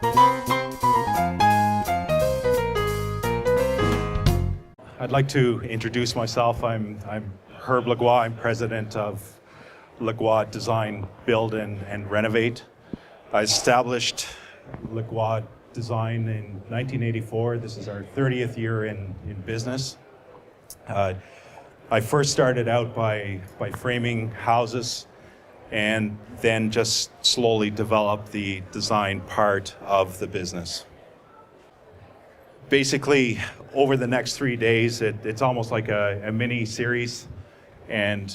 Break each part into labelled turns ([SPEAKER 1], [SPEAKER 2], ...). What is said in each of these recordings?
[SPEAKER 1] I'd like to introduce myself. I'm Herb Lagois. I'm president of Lagois Design, Build, and Renovate. I established Lagois Design in 1984. This is our 30th year in business. I first started out by framing houses and then just slowly developed the design part of the business. Basically, over the next 3 days, it's almost like a mini series, and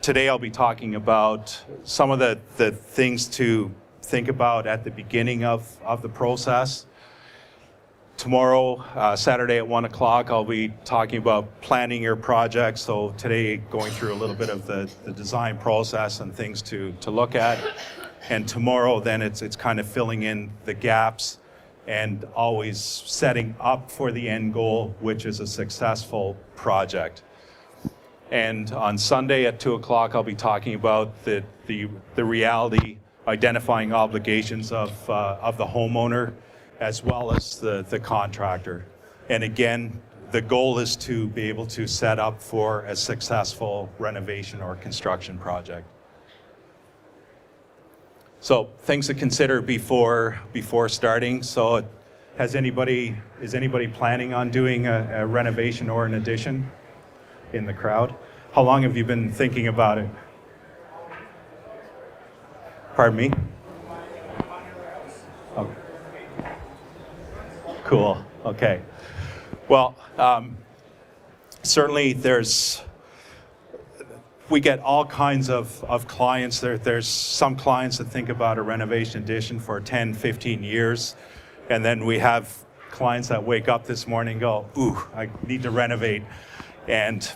[SPEAKER 1] today I'll be talking about some of the things to think about at the beginning of the process. Tomorrow, Saturday at 1 o'clock, I'll be talking about planning your project. So today, going through a little bit of the design process and things to look at. And tomorrow, then it's kind of filling in the gaps and always setting up for the end goal, which is a successful project. And on Sunday at 2 o'clock, I'll be talking about the reality, identifying obligations of the homeowner, as well as the contractor. And again, the goal is to be able to set up for a successful renovation or construction project. So things to consider before starting. So is anybody planning on doing a renovation or an addition in the crowd? How long have you been thinking about it? Pardon me? Okay. Cool. Okay. Well, certainly we get all kinds of clients. There's some clients that think about a renovation addition for 10, 15 years. And then we have clients that wake up this morning and go, ooh, I need to renovate. And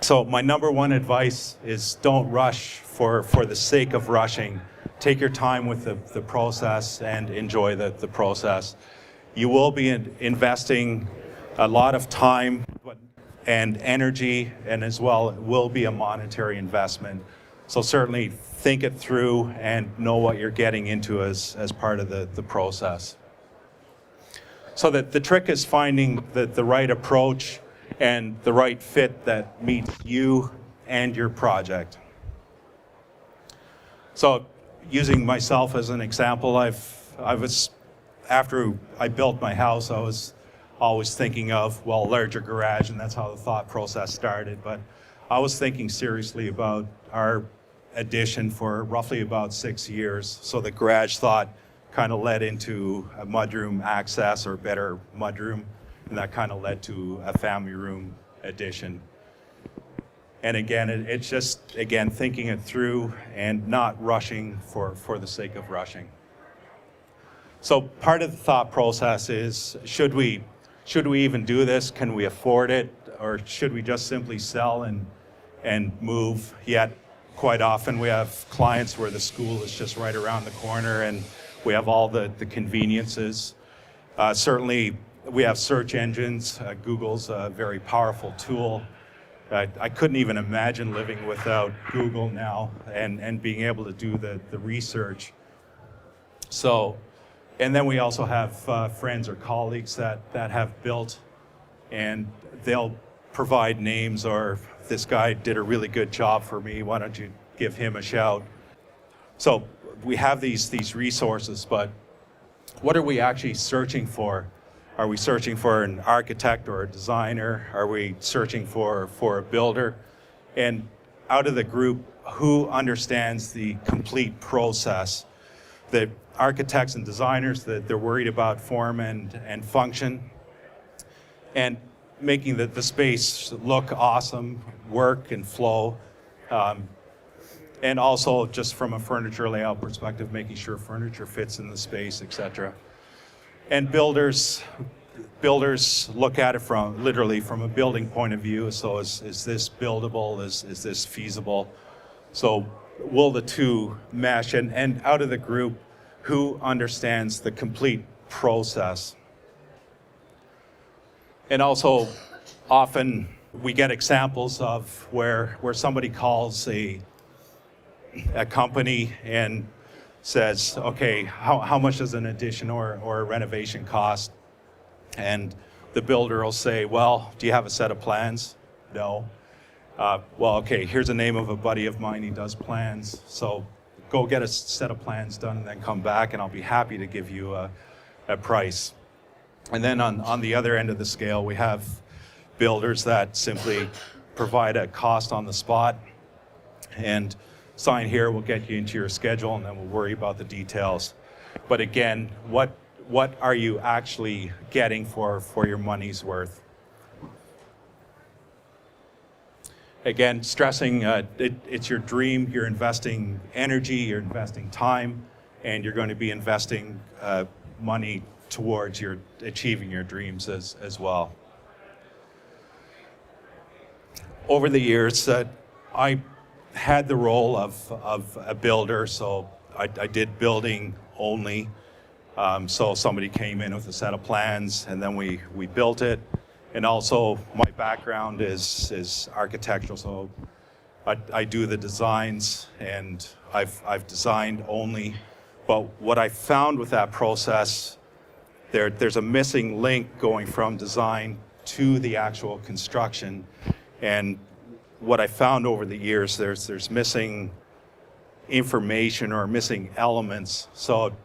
[SPEAKER 1] so my number one advice is don't rush for the sake of rushing. Take your time with the process and enjoy the process. You will be investing a lot of time and energy, and as well, it will be a monetary investment. So certainly think it through and know what you're getting into as part of the process. So that the trick is finding the right approach and the right fit that meets you and your project. So using myself as an example, after I built my house, I was always thinking of, well, larger garage, and that's how the thought process started. But I was thinking seriously about our addition for roughly about 6 years. So the garage thought kind of led into a mudroom access or better mudroom, and that kind of led to a family room addition. And again, it's just, again, thinking it through and not rushing for the sake of rushing. So part of the thought process is, should we even do this? Can we afford it? Or should we just simply sell and move? Yet quite often we have clients where the school is just right around the corner and we have all the conveniences. Certainly we have search engines. Google's a very powerful tool. I couldn't even imagine living without Google now and being able to do the research. So, and then we also have friends or colleagues that have built, and they'll provide names, or this guy did a really good job for me, why don't you give him a shout? So we have these resources, but what are we actually searching for? Are we searching for an architect or a designer? Are we searching for a builder? And out of the group, who understands the complete process? The architects and designers, that they're worried about form and function, and making the space look awesome, work and flow. And also just from a furniture layout perspective, making sure furniture fits in the space, etc. And builders look at it literally from a building point of view. So is this buildable? Is this feasible? So will the two mesh? And out of the group, who understands the complete process? And also, often we get examples of where somebody calls a company and says, okay, how much does an addition or a renovation cost? And the builder will say, well, do you have a set of plans? No. Well, okay, here's the name of a buddy of mine, he does plans, so go get a set of plans done and then come back and I'll be happy to give you a price. And then on the other end of the scale, we have builders that simply provide a cost on the spot and sign here, we'll get you into your schedule and then we'll worry about the details. But again, what are you actually getting for your money's worth? Again, stressing it's your dream, you're investing energy, you're investing time, and you're going to be investing money towards your achieving your dreams as well. Over the years, I had the role of a builder, so I did building only. So somebody came in with a set of plans, and then we built it. And also, my background is architectural, so I do the designs, and I've designed only. But what I found with that process, there's a missing link going from design to the actual construction. And what I found over the years, there's missing information or missing elements. So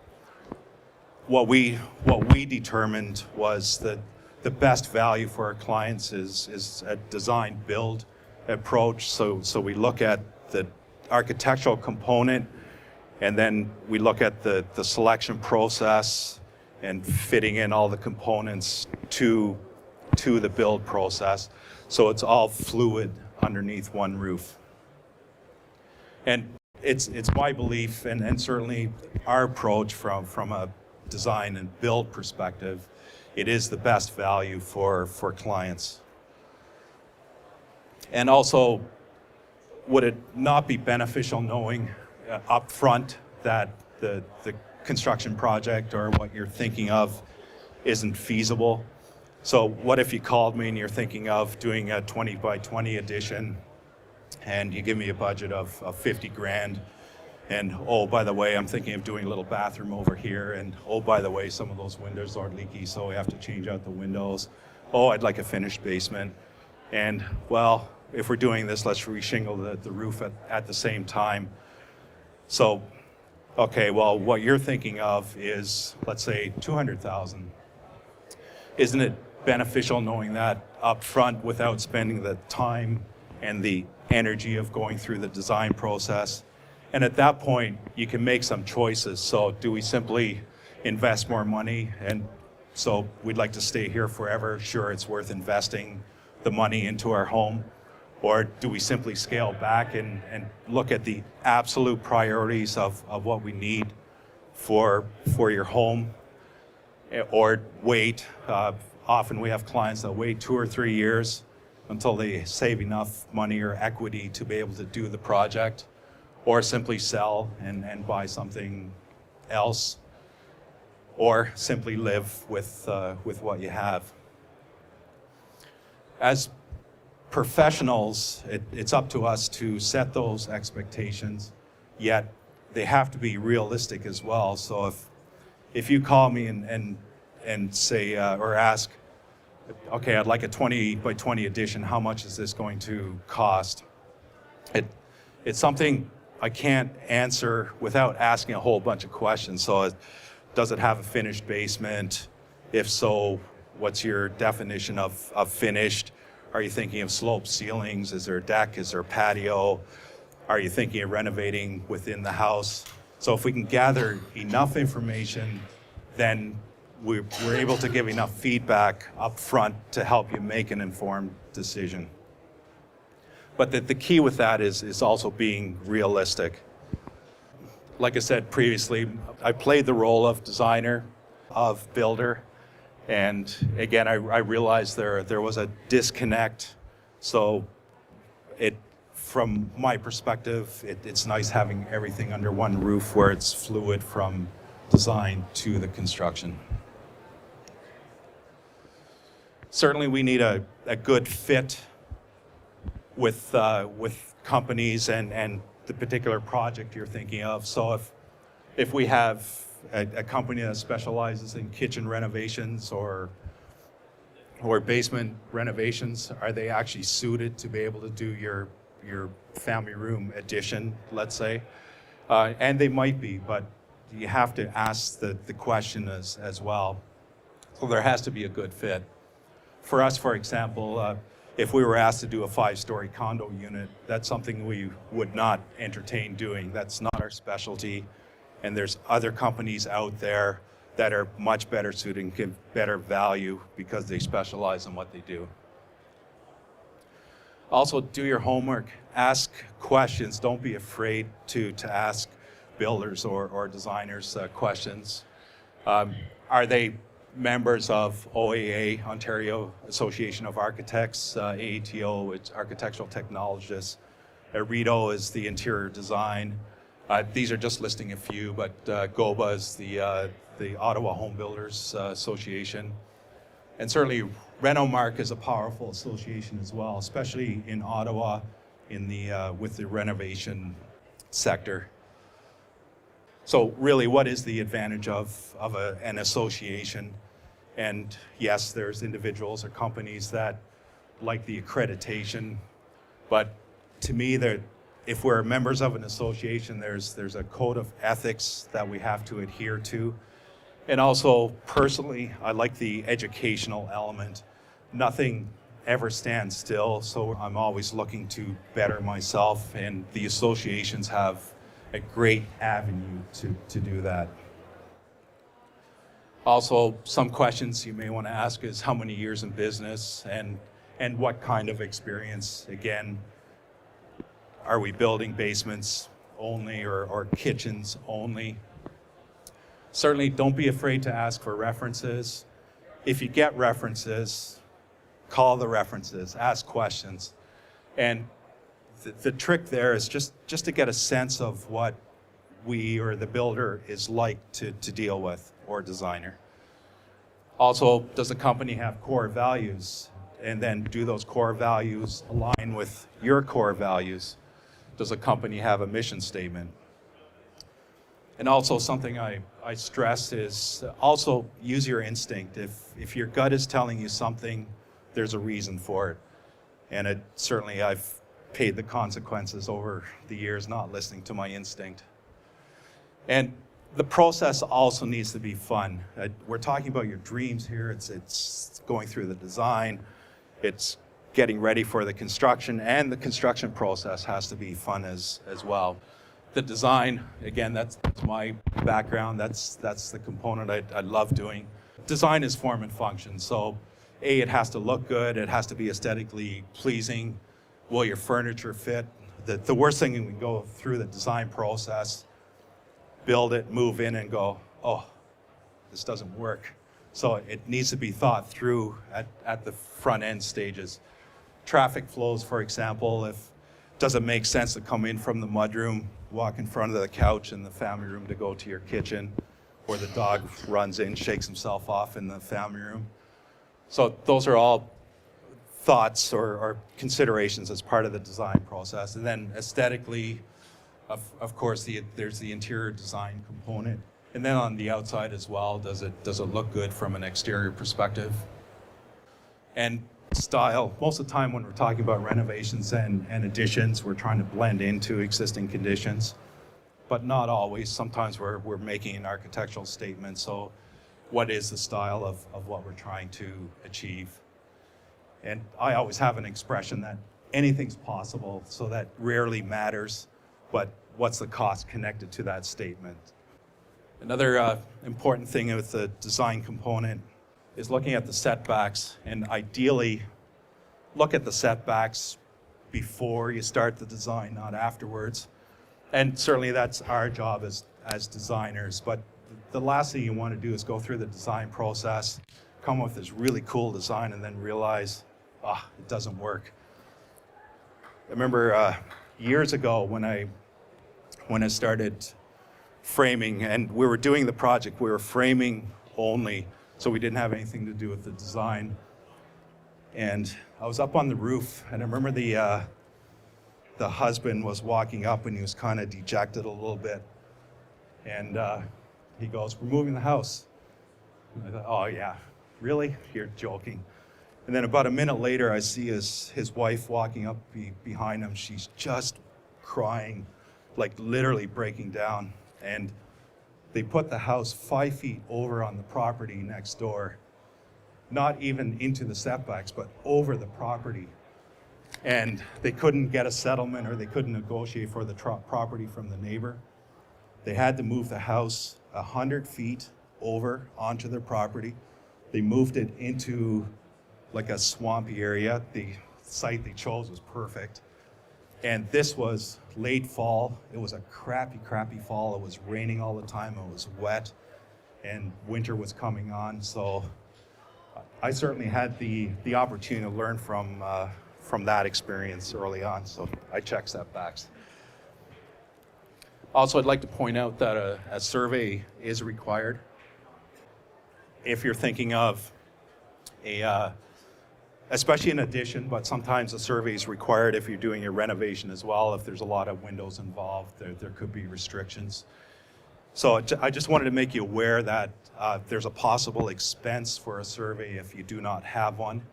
[SPEAKER 1] what we determined was that the best value for our clients is a design build approach. So we look at the architectural component, and then we look at the selection process and fitting in all the components to the build process. So it's all fluid underneath one roof. And it's my belief, and certainly our approach from a design and build perspective, it is the best value for clients. And also, would it not be beneficial knowing up front that the construction project or what you're thinking of isn't feasible? So what if you called me and you're thinking of doing a 20 by 20 addition and you give me a budget of 50 grand, and oh, by the way, I'm thinking of doing a little bathroom over here, and oh, by the way, some of those windows are leaky, so we have to change out the windows. Oh, I'd like a finished basement. And well, if we're doing this, let's reshingle the roof at the same time. So, okay, well, what you're thinking of is, let's say, 200,000. Isn't it beneficial knowing that up front without spending the time and the energy of going through the design process? And at that point, you can make some choices. So do we simply invest more money? And so we'd like to stay here forever. Sure, it's worth investing the money into our home. Or do we simply scale back and look at the absolute priorities of what we need for your home? Or wait. Often we have clients that wait 2 or 3 years until they save enough money or equity to be able to do the project, or simply sell and buy something else, or simply live with what you have. As professionals, it's up to us to set those expectations, yet they have to be realistic as well. So if you call me and say, or ask, okay, I'd like a 20 by 20 addition, how much is this going to cost? It's something I can't answer without asking a whole bunch of questions. So does it have a finished basement? If so, what's your definition of finished? Are you thinking of sloped ceilings? Is there a deck? Is there a patio? Are you thinking of renovating within the house? So if we can gather enough information, then we're able to give enough feedback up front to help you make an informed decision. But the key with that is also being realistic. Like I said previously, I played the role of designer, of builder, and again, I realized there was a disconnect. So from my perspective, it's nice having everything under one roof where it's fluid from design to the construction. Certainly we need a good fit with companies and the particular project you're thinking of. So If we have a company that specializes in kitchen renovations or basement renovations, are they actually suited to be able to do your family room addition, let's say? And they might be, but you have to ask the question as well. So there has to be a good fit. For us, for example, if we were asked to do a 5-story condo unit, that's something we would not entertain doing. That's not our specialty. And there's other companies out there that are much better suited and give better value because they specialize in what they do. Also, do your homework. Ask questions. Don't be afraid to ask builders or designers questions. Are they members of OAA, Ontario Association of Architects, AATO, it's Architectural Technologists, REDO is the interior design. These are just listing a few, but GOBA is the Ottawa Home Builders Association. And certainly Renomark is a powerful association as well, especially in Ottawa with the renovation sector. So really, what is the advantage of an association? And yes, there's individuals or companies that like the accreditation, but to me, if we're members of an association, there's a code of ethics that we have to adhere to. And also, personally, I like the educational element. Nothing ever stands still, so I'm always looking to better myself, and the associations have a great avenue to do that. Also, some questions you may want to ask is how many years in business and what kind of experience. Again, are we building basements only or kitchens only? Certainly don't be afraid to ask for references. If you get references, call the references, ask questions. And the trick there is just to get a sense of what we or the builder is like to deal with, or designer. Also, does the company have core values? And then do those core values align with your core values? Does a company have a mission statement? And also something I stress is also use your instinct. If your gut is telling you something, there's a reason for it. And certainly I've paid the consequences over the years not listening to my instinct. And the process also needs to be fun. We're talking about your dreams here. It's going through the design. It's getting ready for the construction, and the construction process has to be fun as well. The design, again, that's my background. That's the component I love doing. Design is form and function. So it has to look good. It has to be aesthetically pleasing. Will your furniture fit? The worst thing when we go through the design process, build it, move in, and go, oh, this doesn't work. So it needs to be thought through at the front end stages. Traffic flows, for example, does it make sense to come in from the mudroom, walk in front of the couch in the family room to go to your kitchen, or the dog runs in, shakes himself off in the family room? So those are all thoughts or considerations as part of the design process. And then aesthetically, of course, there's the interior design component. And then on the outside as well, does it look good from an exterior perspective? And style. Most of the time when we're talking about renovations and additions, we're trying to blend into existing conditions, but not always. Sometimes we're making an architectural statement. So what is the style of what we're trying to achieve? And I always have an expression that anything's possible, so that rarely matters, but what's the cost connected to that statement? Another important thing with the design component is looking at the setbacks, and ideally look at the setbacks before you start the design, not afterwards. And certainly that's our job as designers, but the last thing you want to do is go through the design process, come up with this really cool design, and then realize, it doesn't work. I remember years ago when I started framing, and we were doing the project, we were framing only, so we didn't have anything to do with the design. And I was up on the roof, and I remember the husband was walking up, and he was kind of dejected a little bit. And he goes, "We're moving the house." And I thought, "Oh yeah, really? You're joking." And then about a minute later, I see his wife walking up behind him. She's just crying, like literally breaking down. And they put the house 5 feet over on the property next door, not even into the setbacks, but over the property. And they couldn't get a settlement, or they couldn't negotiate for the property from the neighbor. They had to move the house 100 feet over onto their property. They moved it into like a swampy area. The site they chose was perfect. And this was late fall. It was a crappy fall. It was raining all the time. It was wet, and winter was coming on. So I certainly had the opportunity to learn from that experience early on. So I checked setbacks. Also, I'd like to point out that a survey is required. If you're thinking of especially an addition, but sometimes a survey is required if you're doing a renovation as well. If there's a lot of windows involved, there could be restrictions. So I just wanted to make you aware that there's a possible expense for a survey if you do not have one.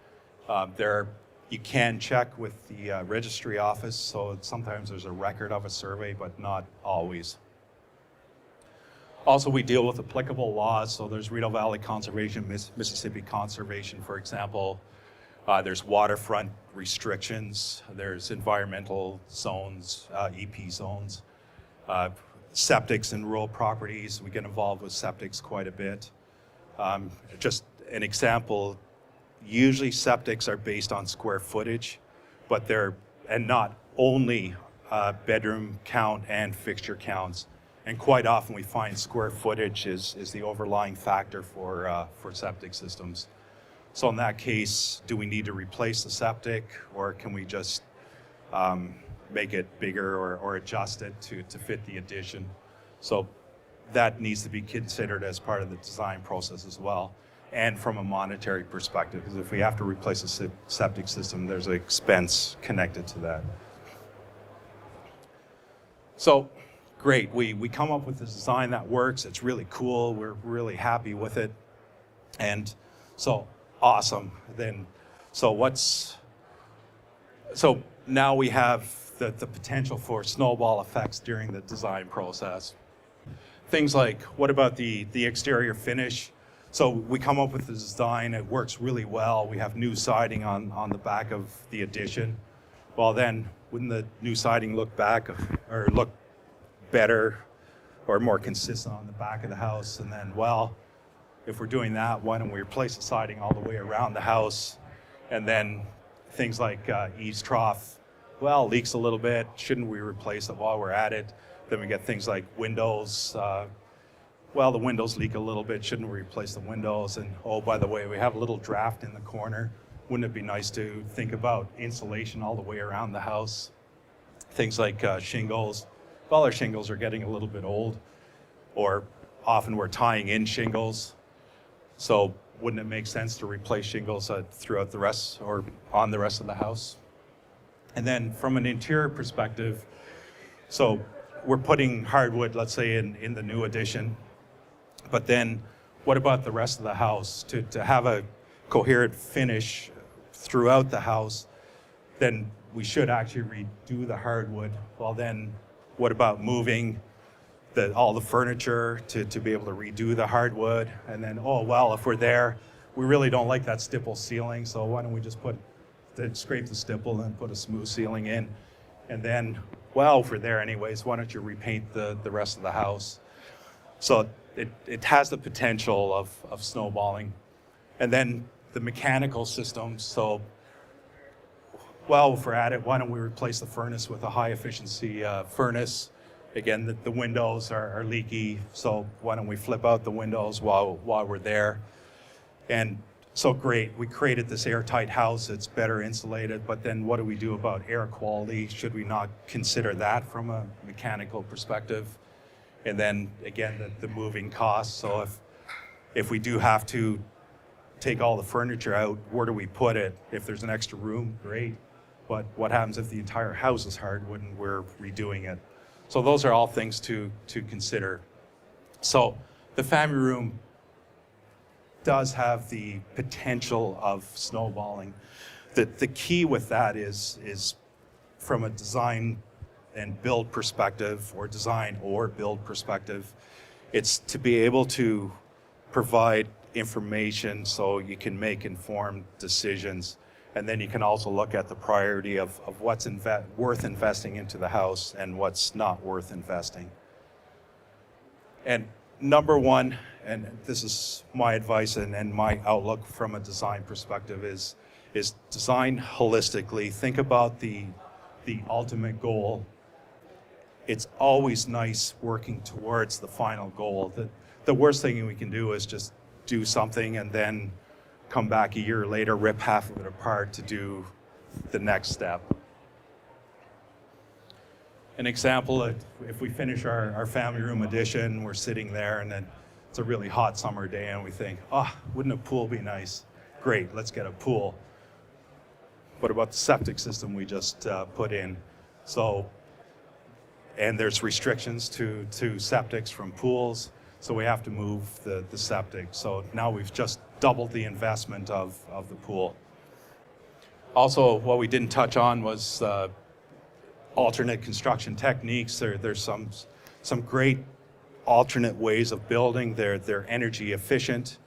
[SPEAKER 1] You can check with the registry office, so sometimes there's a record of a survey, but not always. Also, we deal with applicable laws, so there's Rideau Valley Conservation, Mississippi Conservation, for example. There's waterfront restrictions, there's environmental zones, EP zones, septics in rural properties. We get involved with septics quite a bit. Just an example, usually septics are based on square footage, but and not only bedroom count and fixture counts. And quite often we find square footage is the overlying factor for septic systems. So in that case, do we need to replace the septic, or can we just make it bigger or adjust it to fit the addition? So that needs to be considered as part of the design process as well. And from a monetary perspective, because if we have to replace a septic system, there's an expense connected to that. So great, we come up with a design that works. It's really cool. We're really happy with it. And so awesome. So now we have the potential for snowball effects during the design process. Things like, what about the exterior finish? So we come up with the design, it works really well. We have new siding on the back of the addition. Well then, wouldn't the new siding look better or more consistent on the back of the house? And then, well, if we're doing that, why don't we replace the siding all the way around the house? And then things like eaves trough, well, leaks a little bit. Shouldn't we replace it while we're at it? Then we get things like windows. Well, the windows leak a little bit. Shouldn't we replace the windows? And oh, by the way, we have a little draft in the corner. Wouldn't it be nice to think about insulation all the way around the house? Things like shingles. Well, our shingles are getting a little bit old, or often we're tying in shingles. So wouldn't it make sense to replace shingles throughout the rest or on the rest of the house? And then from an interior perspective, so we're putting hardwood, let's say in the new addition, but then what about the rest of the house? To have a coherent finish throughout the house, then we should actually redo the hardwood. Well then, what about moving all the furniture to be able to redo the hardwood? And then, oh, well, if we're there, we really don't like that stipple ceiling, so why don't we just scrape the stipple and put a smooth ceiling in? And then, well, if we're there anyways, why don't you repaint the rest of the house? So it has the potential of snowballing. And then the mechanical systems, so, well, if we're at it, why don't we replace the furnace with a high efficiency furnace? Again, the windows are leaky, so why don't we flip out the windows while we're there? And so great, we created this airtight house, it's better insulated, but then what do we do about air quality? Should we not consider that from a mechanical perspective? And then again, the moving costs. So if we do have to take all the furniture out, where do we put it? If there's an extra room, great. But what happens if the entire house is hardwood and we're redoing it? So those are all things to consider. So the family room does have the potential of snowballing. The key with that is from a design and build perspective, or design or build perspective, it's to be able to provide information so you can make informed decisions. And then you can also look at the priority of what's worth investing into the house and what's not worth investing. And number one, and this is my advice and my outlook from a design perspective, is design holistically. Think about the ultimate goal. It's always nice working towards the final goal. The worst thing we can do is just do something and then come back a year later, rip half of it apart to do the next step. An example, if we finish our family room addition, we're sitting there and then it's a really hot summer day and we think, oh, wouldn't a pool be nice? Great, let's get a pool. What about the septic system we just put in? And there's restrictions to septics from pools, so we have to move the septic. So now we've just doubled the investment of the pool. Also, what we didn't touch on was alternate construction techniques. There's some great alternate ways of building. They're energy efficient.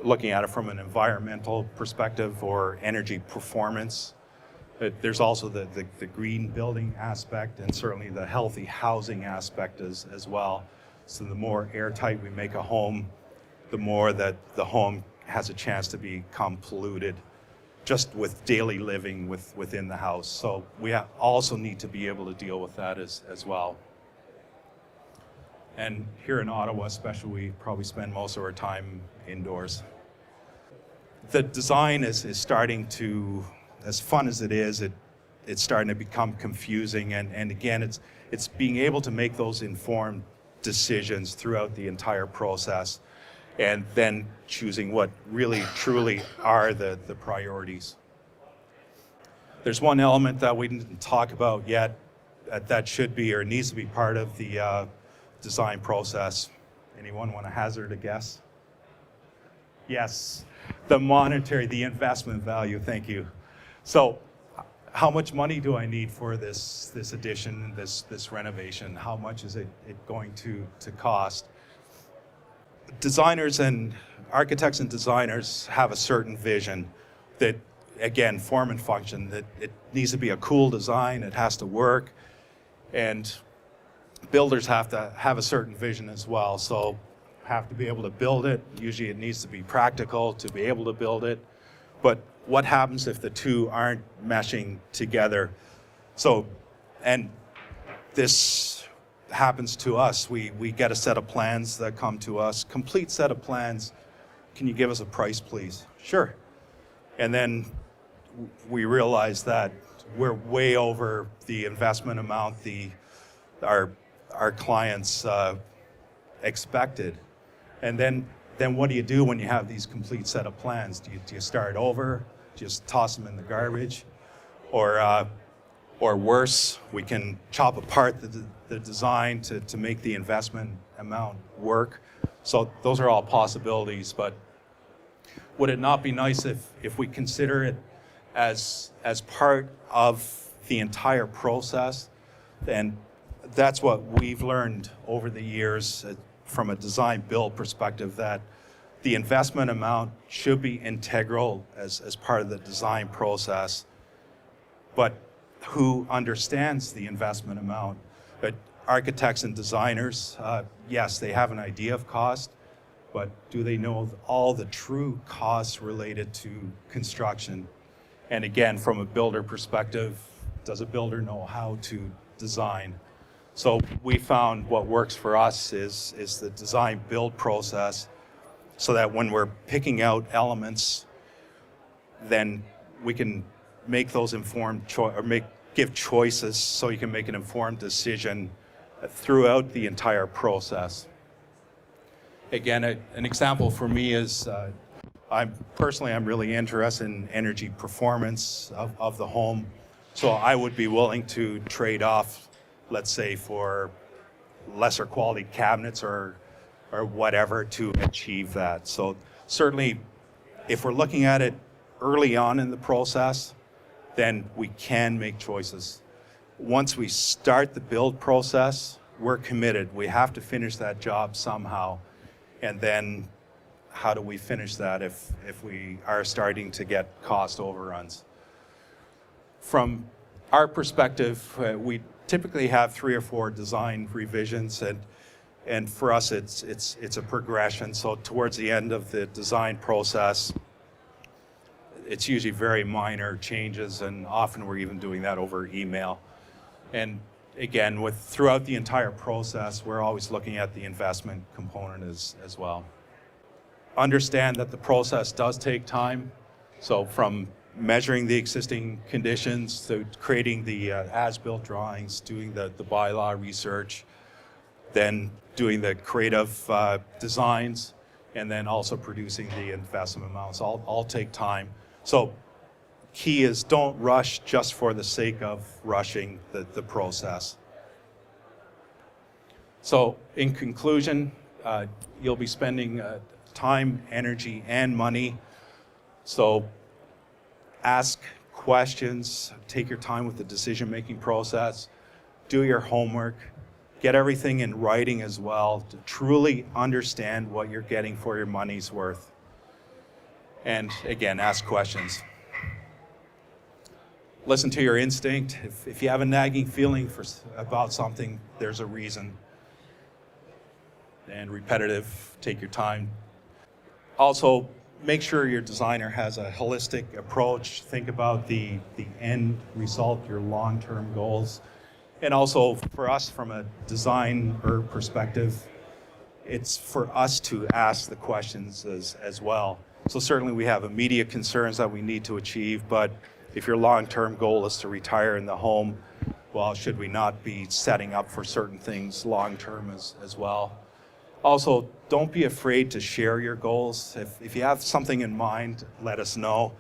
[SPEAKER 1] Looking at it from an environmental perspective or energy performance. There's also the green building aspect and certainly the healthy housing aspect as well. So the more airtight we make a home, the more that the home has a chance to become polluted just with daily living within the house. So we also need to be able to deal with that as well. And here in Ottawa especially, we probably spend most of our time indoors. The design is starting to, as fun as it is, it's starting to become confusing. And again, it's being able to make those informed decisions throughout the entire process and then choosing what really truly are the priorities. There's one element that we didn't talk about yet that should be or needs to be part of the design process. Anyone want to hazard a guess? Yes, the investment value, thank you. So how much money do I need for this addition, this renovation? How much is it going to cost? Designers and architects and designers have a certain vision that, again, form and function, that it needs to be a cool design, it has to work, and builders have to have a certain vision as well. So have to be able to build it. Usually it needs to be practical to be able to build it. But what happens if the two aren't meshing together? So, and this happens to us. We get a set of plans that come to us, complete set of plans. Can you give us a price, please? Sure. And then we realize that we're way over the investment amount our clients expected. And then what do you do when you have these complete set of plans? Do you start over? Just toss them in the garbage? Or worse, we can chop apart the design to make the investment amount work. So those are all possibilities, but would it not be nice if we consider it as part of the entire process? And that's what we've learned over the years from a design build perspective, that the investment amount should be integral as part of the design process. But who understands the investment amount? But architects and designers, yes, they have an idea of cost, but do they know all the true costs related to construction? And again, from a builder perspective, does a builder know how to design? So we found what works for us is the design build process, so that when we're picking out elements, then we can make those informed give choices so you can make an informed decision throughout the entire process. Again, an example for me is I'm really interested in energy performance of the home. So I would be willing to trade off, let's say, for lesser quality cabinets or whatever to achieve that. So certainly, if we're looking at it early on in the process, then we can make choices. Once we start the build process, we're committed. We have to finish that job somehow. And then how do we finish that if we are starting to get cost overruns? From our perspective, we typically have 3 or 4 design revisions, and for us it's a progression. So towards the end of the design process, it's usually very minor changes, and often we're even doing that over email. And again, throughout the entire process, we're always looking at the investment component as well. Understand that the process does take time. So from measuring the existing conditions to creating the as-built drawings, doing the bylaw research, then doing the creative designs, and then also producing the investment amounts, all take time. So key is don't rush just for the sake of rushing the process. So in conclusion, you'll be spending time, energy, and money. So ask questions, take your time with the decision-making process, do your homework, get everything in writing as well to truly understand what you're getting for your money's worth. And again, ask questions. Listen to your instinct. If you have a nagging feeling about something, there's a reason. And repetitive, take your time. Also, make sure your designer has a holistic approach. Think about the end result, your long-term goals. And also for us, from a designer perspective, it's for us to ask the questions as well. So certainly we have immediate concerns that we need to achieve, but if your long-term goal is to retire in the home, well, should we not be setting up for certain things long-term as well? Also, don't be afraid to share your goals. If you have something in mind, let us know.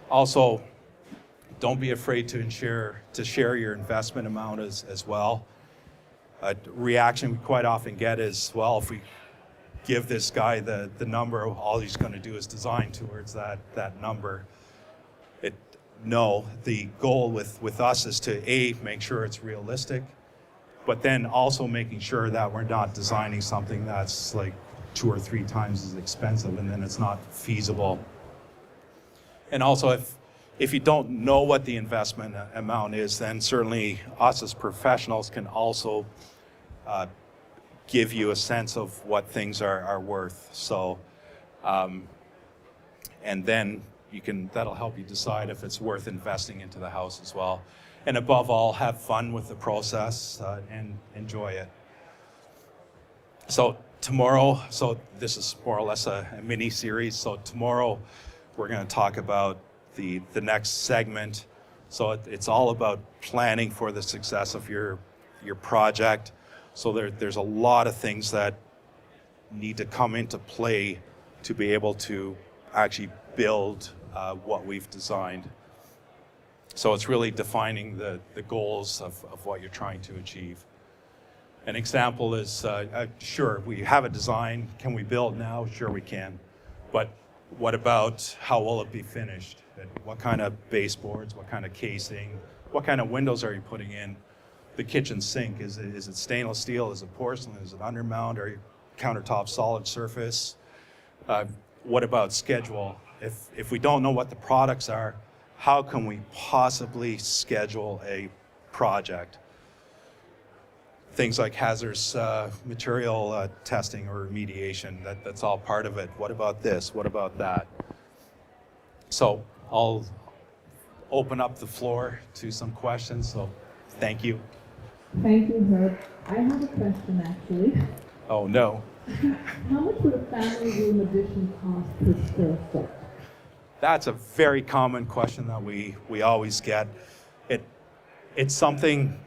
[SPEAKER 1] Also, don't be afraid to share your investment amount as well. A reaction we quite often get is, well, if we give this guy the number, all he's going to do is design towards that number. No, the goal with us is to make sure it's realistic, but then also making sure that we're not designing something that's like 2 or 3 times as expensive, and then it's not feasible. And also, if you don't know what the investment amount is, then certainly us as professionals can also give you a sense of what things are worth. So, and then that'll help you decide if it's worth investing into the house as well. And above all, have fun with the process and enjoy it. So tomorrow, this is more or less a mini series. So tomorrow we're going to talk about the next segment. So it's all about planning for the success of your project. So there's a lot of things that need to come into play to be able to actually build what we've designed. So it's really defining the goals of what you're trying to achieve. An example is, sure, we have a design. Can we build now? Sure we can. But what about how will it be finished? What kind of baseboards, what kind of casing, what kind of windows are you putting in? The kitchen sink, is it stainless steel? Is it porcelain? Is it undermount? Or countertop solid surface? What about schedule? If we don't know what the products are, how can we possibly schedule a project? Things like hazardous material testing or remediation, that's all part of it. What about this? What about that? So I'll open up the floor to some questions, so thank you.
[SPEAKER 2] Thank you, Herb. I have a question, actually.
[SPEAKER 1] Oh, no.
[SPEAKER 2] How much would a family room addition cost per square foot?
[SPEAKER 1] That's a very common question that we always get. It's something,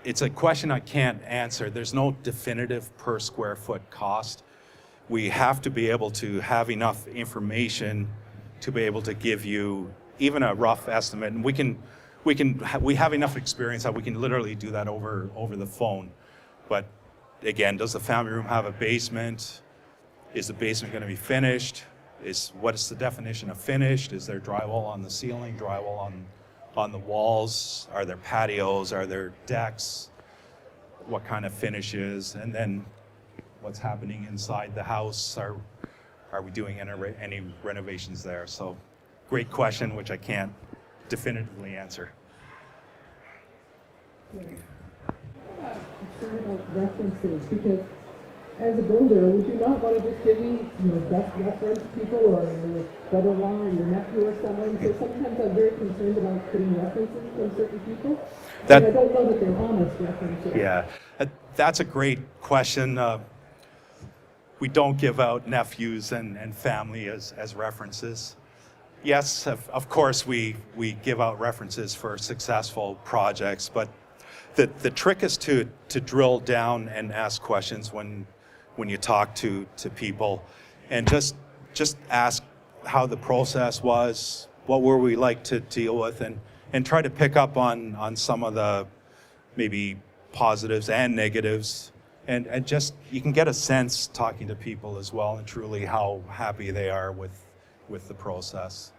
[SPEAKER 1] it's a question I can't answer. There's no definitive per square foot cost. We have to be able to have enough information to be able to give you even a rough estimate. And we have enough experience that we can literally do that over the phone. But again, does the family room have a basement? Is the basement going to be finished? What is the definition of finished? Is there drywall on the ceiling, drywall on the walls? Are there patios? Are there decks? What kind of finishes? And then what's happening inside the house? Are we doing any renovations there? So great question, which I can't definitively answer.
[SPEAKER 2] Concerned about references, because as a builder, would you not want to just give me your best reference people or your brother-in-law or your nephew or someone? So sometimes I'm very concerned about putting references from certain people. And I don't know that they're honest references.
[SPEAKER 1] Yeah, that's a great question. We don't give out nephews and family as references. Yes, of course we give out references for successful projects, but the trick is to drill down and ask questions when you talk to people, and just ask how the process was, what were we like to deal with, and try to pick up on some of the maybe positives and negatives, and just you can get a sense talking to people as well, and truly how happy they are with the process.